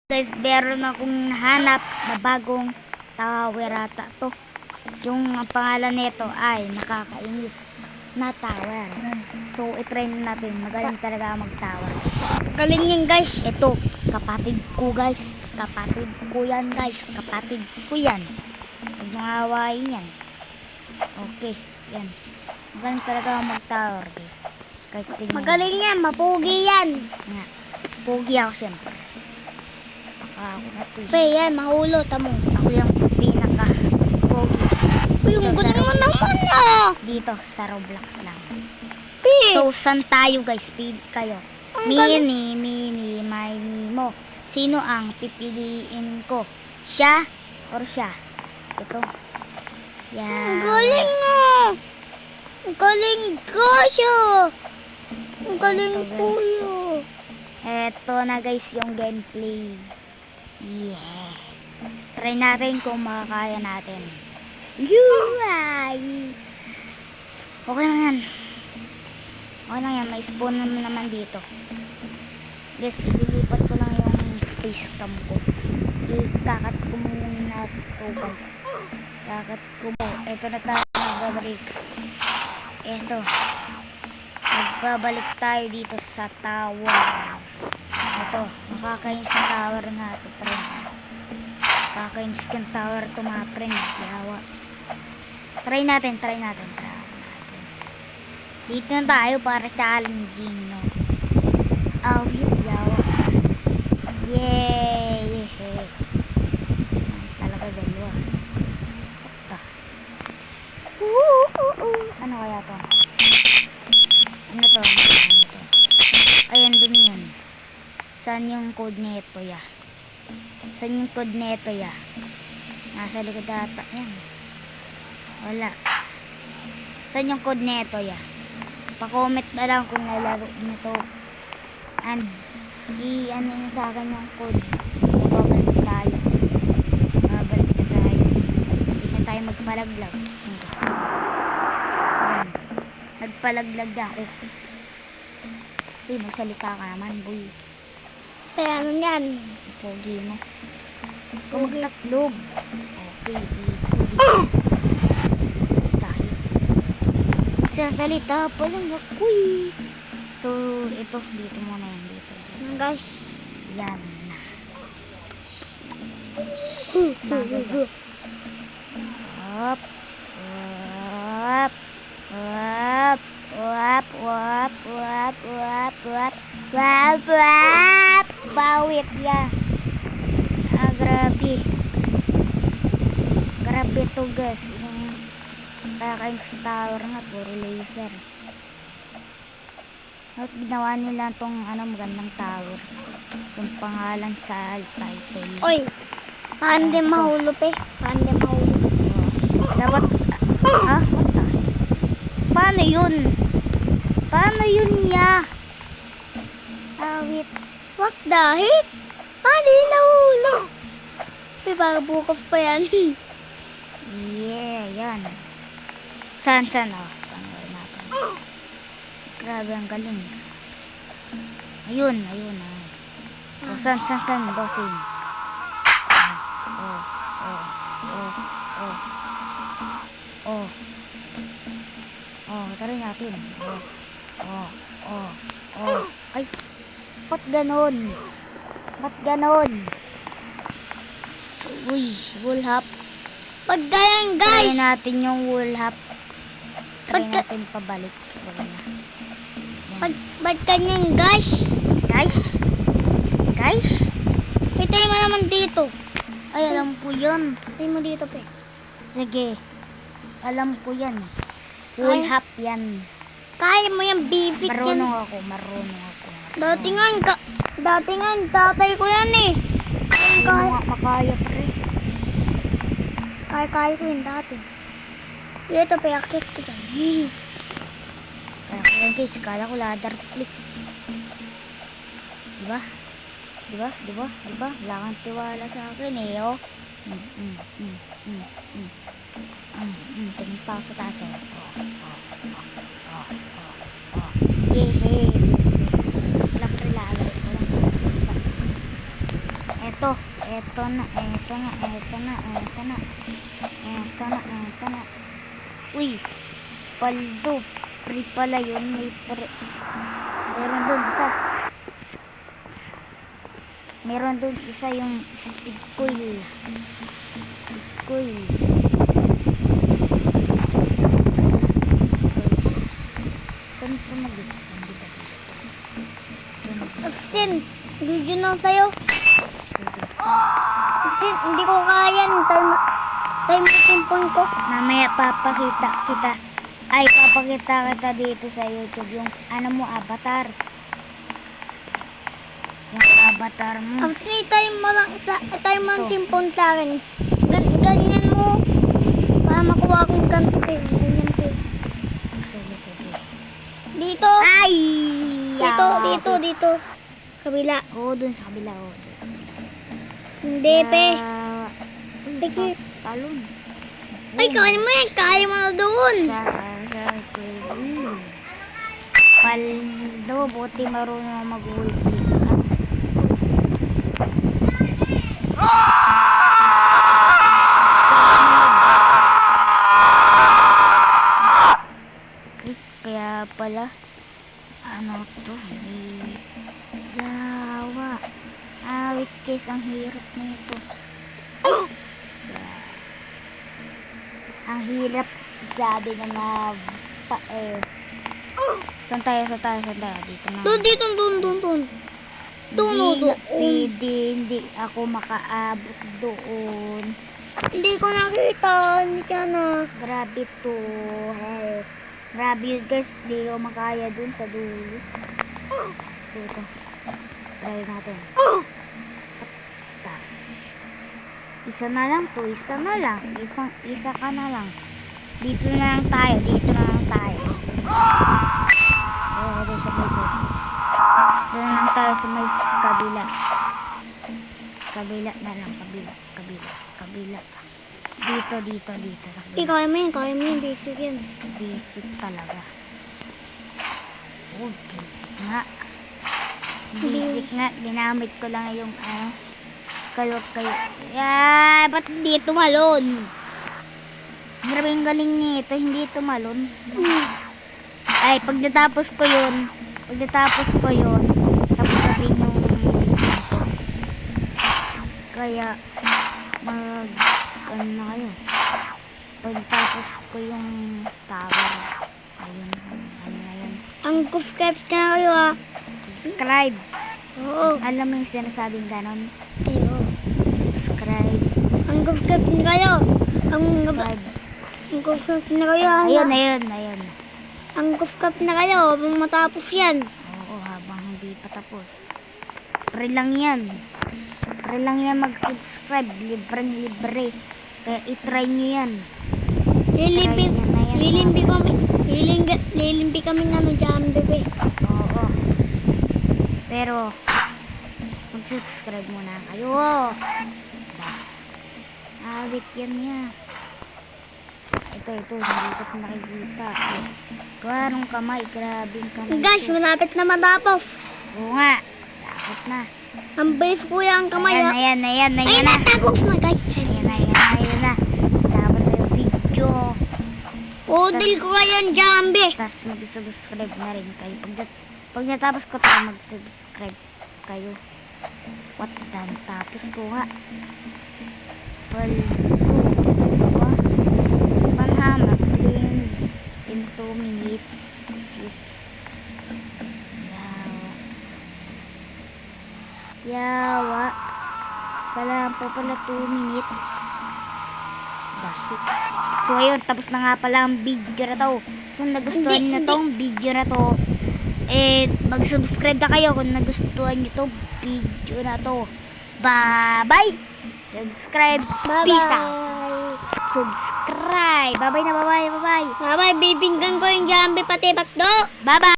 Guys, meron akong nahanap na bagong tower ata to. Yung pangalan nito ay nakakainis na tower. So, i-try natin. Magaling talaga mag-tower. Galing yan, guys. Ito, kapatid ko guys. Kapatid ko yan guys. Kapatid ko yan. Huwag mga awayin yan. Okay, yan. Magaling talaga mag-tower guys. Kahit tingnan. Magaling yan. Mapugi yan. Nga. Pogi ako siyempre. Ako na to. Pe, yan. Mahulo. Tamo. Ako yung pinaka pogi. Pe, yung Dito sa galing mo Roblox. naman ah. Dito sa Roblox lang. Pe. So, saan tayo guys? Pili kayo. Ang galing. Mini, mo. Sino ang pipiliin ko? Siya or siya? Ito. Yan. Ang galing ah. Ang galing guys ah. Ang galing Ito, guys. kuya. Eto na guys yung gameplay. Yeah. Try natin kung makakaya natin. Yuay! Okay lang yan. Okay lang yan. May spawn naman dito. Guys, ililipat ko lang yung face cam ko. Ikakat ko muna ito guys. Kakat ko mo. Ito na tayo magbabalik. Ito. Magbabalik tayo dito sa tower. Ito. Makakainis yung tower nga ito. Makakainis yung tower ito mga friend. Yawa. Try natin. Dito na tayo para challenging, no? Oh, yawa. Yay! Talaga dalawa. Ano kaya to? Ano to? Ayan, dun yan. Saan yung code neto ya? Saan yung code neto ya? Nasa likod ata. Yan. Wala. Saan yung code neto ya? Pa-comment na lang kung nalaro nito. And i-ano nyo sa akin yung code. Babalik tayo. Hindi na tayo magpalaglag. Ayan. Nagpalaglag ako. Uy, magsalita ka naman, boy. Pe, ano yan? Pogi mo. Kung magtatlog. Okay, tayo. Magsasalita pa lang ako eh. So, ito, dito muna yan. Dito. Yan, guys. Yan. Up. Up. Up. Up. Up. Up. Up. Up. Wap, wap. Bawit ya. Ah, grabe. Grabe to guys. Yung kakainis sa tower nga, puro laser. At ginawa nila tong magandang tower. Yung pangalan sa title. Oy. Paano din mahulo, pe? Paano din mahulo? Dapat, what the? Paano yun? Paano yun ya? Wait. What the heck? Paano din nahulog? Pe, baka bukov pa yan. Yeah, yan. Saan? Panoorin natin. Grabe, ang galing. Ayun. Oh, saan, bossing? Try natin. Ay, ba't ganon? Uy, wool hop. Pag ganyan, Try guys. natin yung wool hop. Try Pagka- natin pabalik. Wala na. Pag ganyan, guys. Guys? Itay mo naman dito. Ay, alam ko yun. Itay mo dito, pe. Sige. Alam ko yan. Wool Ay. hop yan. Kaya mo yan, bibig yan. Marunong ako. Dati nga, tatay ko yan eh. Hindi mo nga makaya pre. Kaya ko yun dati. Ito, pe, akit ko dyan. Kaya ko yan guys. Kala ko ladder flip. Diba? Wala kang tiwala sa akin eh, oh. Tingin pa ako sa taas eh. Yehey. Walang pre, lalagay ko lang. Eto. Eto na. Eto na. Eto na. Eto na. Eto na. Eto na. Uy. Paldo. Free pala yun. May meron doon isa. Meron doon isa yung speed coil. Speed coil. Saan ito mag-spawn? Dito. Austin, video na sa'yo. Austin, hindi ko kaya yung time timpon ko. Mamaya papakita kita. Ay, papakita kita dito sa YouTube yung ano mo, avatar. Yung avatar mo. Austin, time mo lang timpon sa akin. Ganyan mo. Para makuha akong ganito kayo. Ganyan kayo. Sige, sige. Dito. Ay! Dito. Kabila. Oo, dun sa kabila. Oo, dun sa kabila. Hindi, pe. Uy, Peki. talon. Ay, kaya mo yan. Kaya mo na doon. Paldo, buti marunong mag-wallflip ka. Ay, kaya pala, ano to, yawa. Awit guys, ang hirap nito. Ang hirap, sabi na na saan tayo? Dito na. Doon. Hindi ako makaabot doon. Hindi ko nakita. Hindi ka na. Grabe to. Hey. Grabe yun guys, hindi ko makaya doon sa dulo. Dito. Try natin. Isa na lang to, isa ka na lang. Dito na lang tayo. Oo, doon sa likod. Doon na lang tayo sa may kabila. Kabila na lang, kabila. Dito sa kabila. Kaya mo yan. Basic yan. Basic talaga. Oh, basic nga. Basic nga, ginamit ko lang yung kayo. Ba't hindi tumalon? Grabe yung galing nito, hindi tumalon. Ay, pagdatapos ko yun, tapos sabihin yung kaya ano na kayo, pagdatapos ko yung tower, ayun. Ang subscribe ka na kayo ha. Subscribe. Oo. Alam mo yung sinasabing ganon? Ayun. Subscribe. Ang subscribe na kayo. Ang Subscribe. subscribe na kayo. Ayun. Ang subscribe na kayo. Habang matapos yan. Oo, habang hindi pa tapos. Free lang yan mag-subscribe. Libre. Kaya itry nyo yan. Lilimbi kami ng jambe ko eh. Oo. Pero, mag-subscribe muna kayo. Awit yan niya. Ito, hindi ko nakikita. Karong kamay, grabing kamay. Guys, malapit na matapos. Oo nga, dapat na. Ang base ko yung kamay ha. Ayan Ay, na. natapos na guys. Ayan na. Tapos yung video. Udil ko yung jambe. Tapos mag-subscribe na rin kayo. Pag natapos ko ito, mag-subscribe kayo. What done? Tapos ko nga. Panhama clean in 2 minutes. Yawa. Kailangan pa pala 2 minutes. Dahil. So ayun, tapos na nga pala ang video na to. Kung nagustuhan nyo tong video na to, mag-subscribe na kayo kung nagustuhan nyo tong video na to. Bye-bye! Subscribe. Peace out. Subscribe. Bye-bye na, bye-bye. Bye-bye, bibinggan ko yung jambe pati bakdo. Bye-bye.